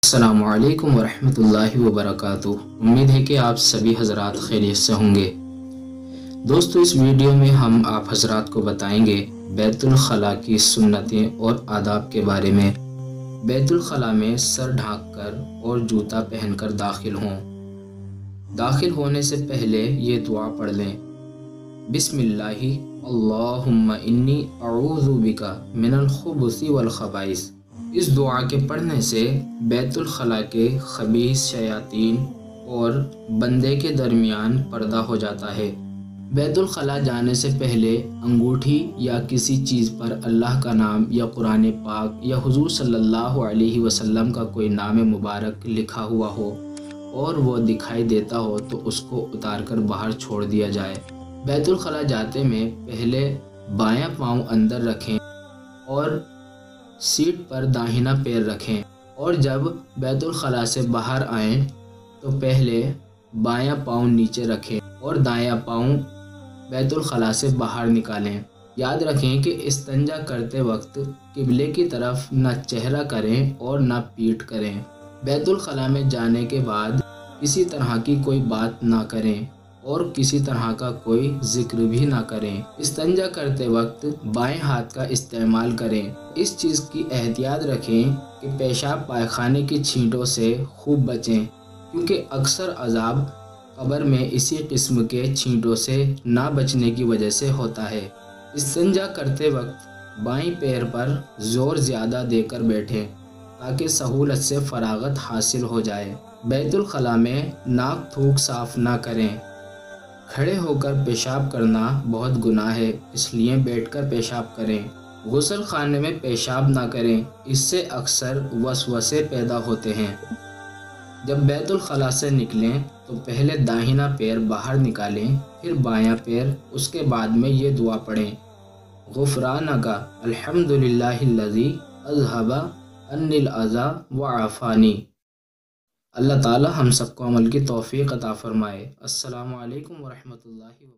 अस्सलामु अलैकुम वरहमतुल्लाहि वबरकातुह। उम्मीद है कि आप सभी हजरात खैरियत से होंगे। दोस्तों, इस वीडियो में हम आप हजरात को बताएंगे बैतुल खला की सुन्नतें और आदाब के बारे में। बैतुल खला में सर ढांककर और जूता पहनकर दाखिल हों। दाखिल होने से पहले ये दुआ पढ़ लें, बिस्मिल्लाहि अल्लाहुम्मा इन्नी अऊज़ु बिका मिनल खुबुसी वल खबाइस। इस दुआ के पढ़ने से बैतुल खला के खबीस शयातीन और बंदे के दरमियान पर्दा हो जाता है। बैतुल खला जाने से पहले अंगूठी या किसी चीज़ पर अल्लाह का नाम या कुरान पाक या हुजूर सल्लल्लाहु अलैहि वसल्लम का कोई नाम मुबारक लिखा हुआ हो और वो दिखाई देता हो तो उसको उतार कर बाहर छोड़ दिया जाए। बैतुल खला जाते में पहले बायां पाँव अंदर रखें और सीट पर दाहिना पैर रखें, और जब बैतुल खला से बाहर आएं तो पहले बायां पाँव नीचे रखें और दायां पाँव बैतुल खला से बाहर निकालें। याद रखें कि इस्तंजा करते वक्त किबले की तरफ न चेहरा करें और न पीठ करें। बैतुल खला में जाने के बाद किसी तरह की कोई बात ना करें और किसी तरह का कोई जिक्र भी ना करें। इस्तंजा करते वक्त बाएं हाथ का इस्तेमाल करें। इस चीज़ की एहतियात रखें कि पेशाब पायखाने की छींटों से खूब बचें, क्योंकि अक्सर अजाब कब्र में इसी किस्म के छींटों से ना बचने की वजह से होता है। इस्तंजा करते वक्त बाएं पैर पर ज़ोर ज़्यादा देकर बैठें ताकि सहूलत से फरागत हासिल हो जाए। बैतुल खला में नाक थूक साफ ना करें। खड़े होकर पेशाब करना बहुत गुनाह है, इसलिए बैठकर पेशाब करें। गुस्ल खाने में पेशाब ना करें, इससे अक्सर वसवसे पैदा होते हैं। जब बैतुल खला से निकलें तो पहले दाहिना पैर बाहर निकालें, फिर बायां पैर, उसके बाद में ये दुआ पढ़ें, गुफ़रानका अल्हम्दुलिल्लाहिल्लज़ी अज़हबा अन्निल अज़ा व आफ़ानी। अल्लाह ताला हम सबको अमल की तौफ़ीक़ अता फ़रमाए। अस्सलामु अलैकुम वरहमतुल्लाहि।